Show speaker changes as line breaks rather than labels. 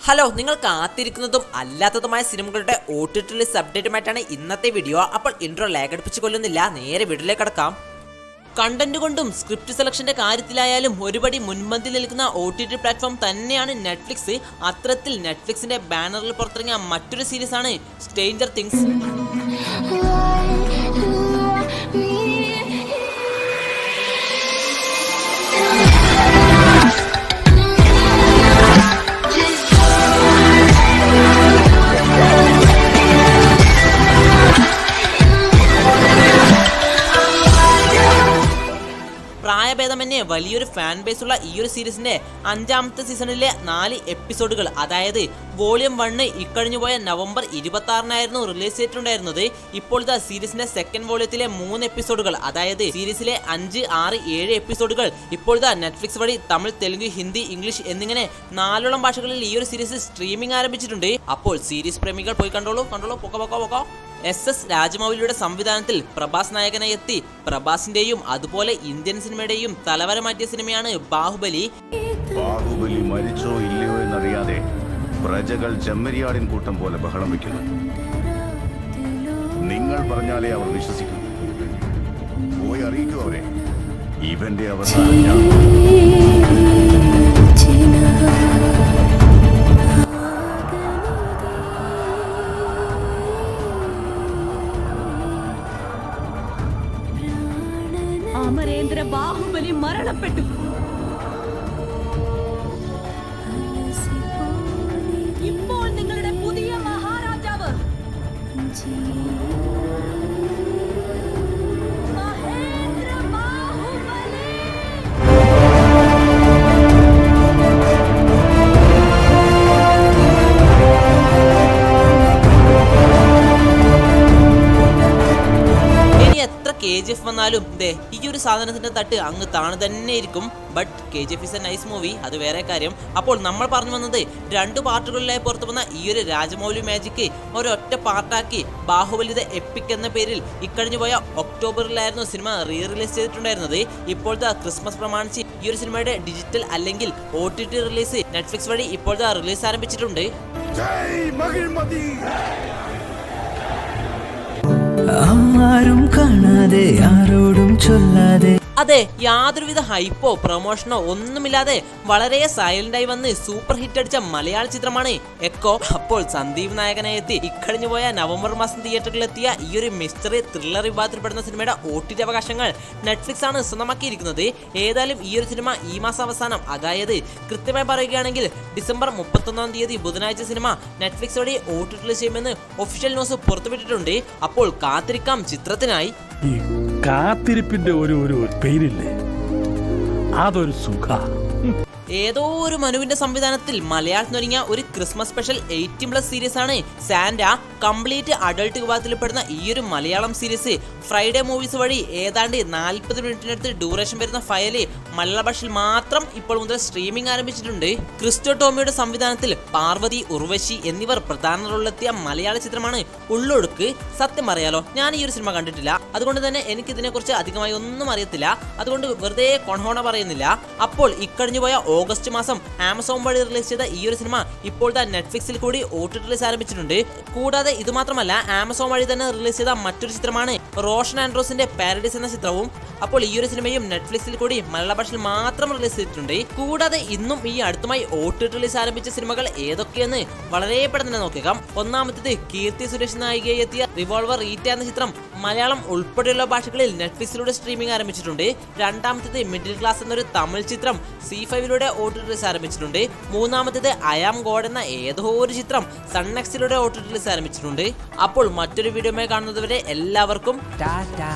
Hello, നിങ്ങൾ കാത്തിരിക്കുന്നതും അല്ലാത്തതുമായ സിനിമകളുടെ OTT ലിസ്റ്റ് അപ്ഡേറ്റുമായിട്ടാണ് ഇന്നത്തെ വീഡിയോ. അപ്പോൾ ഇൻട്രോ ലാഗ് അടുപ്പിച്ച് കൊല്ലുന്നില്ല, നേരെ വീഡിയോയിലേക്ക് കടക്കാം. കണ്ടന്റ് കൊണ്ടും സ്ക്രിപ്റ്റ് സെലക്ഷന്റെ കാര്യത്തിലായാലും ഒരുപടി മുൻപന്തിയിൽ നിൽക്കുന്ന OTT പ്ലാറ്റ്ഫോം തന്നെയാണ് നെറ്റ്ഫ്ലിക്സ്. അത്തരത്തിൽ നെറ്റ്ഫ്ലിക്സിന്റെ ബാനറിൽ പുറത്തിറങ്ങിയ മറ്റൊരു സീരീസാണ് സ്ട്രേഞ്ചർ തിങ്സ്. പ്രായഭേദമന്യേ വലിയൊരു ഫാൻ ബേസ് ഉള്ള ഈ ഒരു സീരീസിന്റെ 5ാമത്തെ സീസണിലെ 4 എപ്പിസോഡുകൾ, അതായത് വോളിയം 1 ഇക്കഴിഞ്ഞുപോയ നവംബർ 26-നായിരുന്നു റിലീസ് ചെയ്തിട്ടുണ്ടായിരുന്നത്. ഇപ്പോൾ സീരീസിന്റെ സെക്കൻഡ് വോളിയത്തിലെ 3 എപ്പിസോഡുകൾ, അതായത് സീരീസിലെ 5, 6, 7 എപ്പിസോഡുകൾ ഇപ്പോൾ നെറ്റ്ഫ്ലിക്സ് വഴി തമിഴ്, തെലുങ്ക്, ഹിന്ദി, ഇംഗ്ലീഷ് എന്നിങ്ങനെ 4ഓളം ഭാഷകളിൽ ഈ ഒരു സീരീസ് സ്ട്രീമിംഗ് ആരംഭിച്ചിട്ടുണ്ട്. അപ്പോൾ സീരീസ് പ്രേമികൾ പോയി കണ്ടോളൂ. പൊക്കോ. SS രാജമൗലിയുടെ സംവിധാനത്തിൽ പ്രഭാസ് നായകനായി എത്തി പ്രഭാസിന്റെയും അതുപോലെ ഇന്ത്യൻ സിനിമയുടെയും തലവര മാറ്റിയ സിനിമയാണ് ബാഹുബലി.
മരിച്ചോ ഇല്ലയോ എന്നറിയാതെ പ്രജകൾ ചെമ്മരിയാടിൻ കൂട്ടം പോലെ ബഹളം വയ്ക്കുന്നു. നിങ്ങൾ പറഞ്ഞാലേ അവർ വിശ്വസിക്കും. പോയി അറിയിക്കൂ അവരെ, ഇവന്റെ അവസാനം ഞാൻ.
അമരേന്ദ്ര ബാഹുബലി മരണപ്പെട്ടു. ഇപ്പോൾ നിങ്ങളുടെ പുതിയ മഹാരാജാവ് മഹേന്ദ്ര ബാഹുബലി. KGF വന്നാലും ഈ ഒരു സാധനത്തിന്റെ തട്ട് അങ്ങ് താണു തന്നെ ഇരിക്കും. But KGF is A nice movie, അത് വേറെ കാര്യം. അപ്പോൾ നമ്മൾ പറഞ്ഞു വന്നത് 2 പാർട്ടുകളിലായി പുറത്തു വന്ന ഈ ഒരു രാജമൗലി മാജിക്ക് ഒരൊറ്റ പാർട്ടാക്കി ബാഹുബലി ദ എപ്പിക് എന്ന പേരിൽ ഇക്കഴിഞ്ഞു പോയ ഒക്ടോബറിലായിരുന്നു സിനിമ റിലീസ് ചെയ്തിട്ടുണ്ടായിരുന്നത്. ഇപ്പോഴത്തെ ക്രിസ്മസ് പ്രമാണിച്ച് ഈ ഒരു സിനിമയുടെ ഡിജിറ്റൽ അല്ലെങ്കിൽ OTT റിലീസ് നെറ്റ്ഫ്ലിക്സ് വഴി ഇപ്പോഴത്തെ റിലീസ് ആരംഭിച്ചിട്ടുണ്ട്.
ആരും കാണാതെ ആരോടും ചൊല്ലാതെ,
അതെ, യാതൊരുവിധ ഹൈപ്പോ പ്രൊമോഷനോ ഒന്നുമില്ലാതെ വളരെ സൈലന്റായി വന്ന് സൂപ്പർ ഹിറ്റ് അടിച്ച മലയാള ചിത്രമാണ് എക്കോ. അപ്പോൾ സന്ദീപ് നായകനായി എത്തി ഇക്കഴിഞ്ഞു പോയ നവംബർ മാസം തിയേറ്ററിലെത്തിയ ഈ ഒരു മിസ്റ്ററി ത്രില്ലർ വിഭാഗത്തിൽപ്പെടുന്ന സിനിമയുടെ OTT അവകാശങ്ങൾ നെറ്റ്ഫ്ലിക്സ് ആണ് സ്വന്തമാക്കിയിരിക്കുന്നത്. ഏതായാലും ഈ ഒരു സിനിമ ഈ മാസം അവസാനം, അതായത് കൃത്യമായി പറയുകയാണെങ്കിൽ ഡിസംബർ 31-ാം തീയതി ബുധനാഴ്ച സിനിമ നെറ്റ്ഫ്ലിക്സ് വഴി OTT ചെയ്യുമെന്ന് ഒഫീഷ്യൽ ന്യൂസ് പുറത്തുവിട്ടിട്ടുണ്ട്. അപ്പോൾ കാത്തിരിക്കാം ചിത്രത്തിനായി.
കാത്തിരിപ്പിന്റെ ഒരു പേരില്ലേ, അതൊരു സുഖ.
ഏതോ ഒരു മനുവിന്റെ സംവിധാനത്തിൽ മലയാളത്തിനൊരുങ്ങിയ ഒരു ക്രിസ്മസ് സ്പെഷ്യൽ 18+ സീരീസ് ആണ് സാന്റ. കംപ്ലീറ്റ് അഡൾട്ട് വിഭാഗത്തിൽപ്പെടുന്ന ഈ ഒരു മലയാളം സീരീസ് ഫ്രൈഡേ മൂവീസ് വഴി ഏതാണ്ട് 40 മിനിറ്റിനടുത്ത് ഡ്യൂറേഷൻ വരുന്ന ഫയല് മലയാള ഭാഷയിൽ മാത്രം ഇപ്പോൾ മുതൽ സ്ട്രീമിംഗ് ആരംഭിച്ചിട്ടുണ്ട്. ക്രിസ്റ്റോ ടോമിയുടെ സംവിധാനത്തിൽ പാർവതി, ഉർവശി എന്നിവർ പ്രധാന റോളിലെത്തിയ മലയാള ചിത്രമാണ് ഉള്ളൊടുക്ക്. സത്യം പറയാലോ, ഞാൻ ഈ ഒരു സിനിമ കണ്ടിട്ടില്ല, അതുകൊണ്ട് തന്നെ എനിക്ക് ഇതിനെക്കുറിച്ച് അധികമായി ഒന്നും അറിയത്തില്ല. അതുകൊണ്ട് വെറുതെ കൊണഹോണ പറയുന്നില്ല. അപ്പോൾ ഇക്കഴിഞ്ഞു പോയ ഓഗസ്റ്റ് മാസം ആമസോൺ വഴി റിലീസ് ചെയ്ത ഈ ഒരു സിനിമ ഇപ്പോൾ നെറ്റ്ഫ്ലിക്സിൽ കൂടി OTT റിലീസ് ആരംഭിച്ചിട്ടുണ്ട്. കൂടാതെ ഇത് മാത്രമല്ല, ആമസോൺ വഴി തന്നെ റിലീസ് ചെയ്ത മറ്റൊരു ചിത്രമാണ് റോഷൻ ആൻഡ്രോസിന്റെ പാരഡൈസ് എന്ന ചിത്രവും. അപ്പോൾ ഈ ഒരു സിനിമയും നെറ്റ്ഫ്ലിക്സിൽ കൂടി മലയാള ഭാഷയിൽ മാത്രം റിലീസ് ചെയ്തിട്ടുണ്ട്. കൂടാതെ ഇന്നും ഈ അടുത്തുമായി OTT റിലീസ് ആരംഭിച്ച സിനിമകൾ ഏതൊക്കെയെന്ന് വളരെ പെട്ടെന്ന് നോക്കാം. ഒന്നാമത്തേത് കീർത്തി സുരേഷ് നായികയായി എത്തിയ റിവോൾവർ റീറ്റ എന്ന ചിത്രം മലയാളം ഉൾപ്പെടെയുള്ള ഭാഷകളിൽ നെറ്റ്ഫ്ലിക്സിലൂടെ സ്ട്രീമിംഗ് ആരംഭിച്ചിട്ടുണ്ട്. രണ്ടാമത്തേത് മിഡിൽ ക്ലാസ് എന്നൊരു തമിഴ് ചിത്രം C5-ലൂടെ OTT റിലീസ് ആരംഭിച്ചിട്ടുണ്ട്. മൂന്നാമത്തേത് ഐ ആം ഗോഡ് എന്ന ഏതോ ഒരു ചിത്രം സൺനെക്സിലൂടെ OTT റിലീസ് ആരംഭിച്ചിട്ടുണ്ട്. അപ്പോൾ മറ്റൊരു വീഡിയോയുമായി കാണുന്നതുവരെ എല്ലാവർക്കും ടാറ്റാ.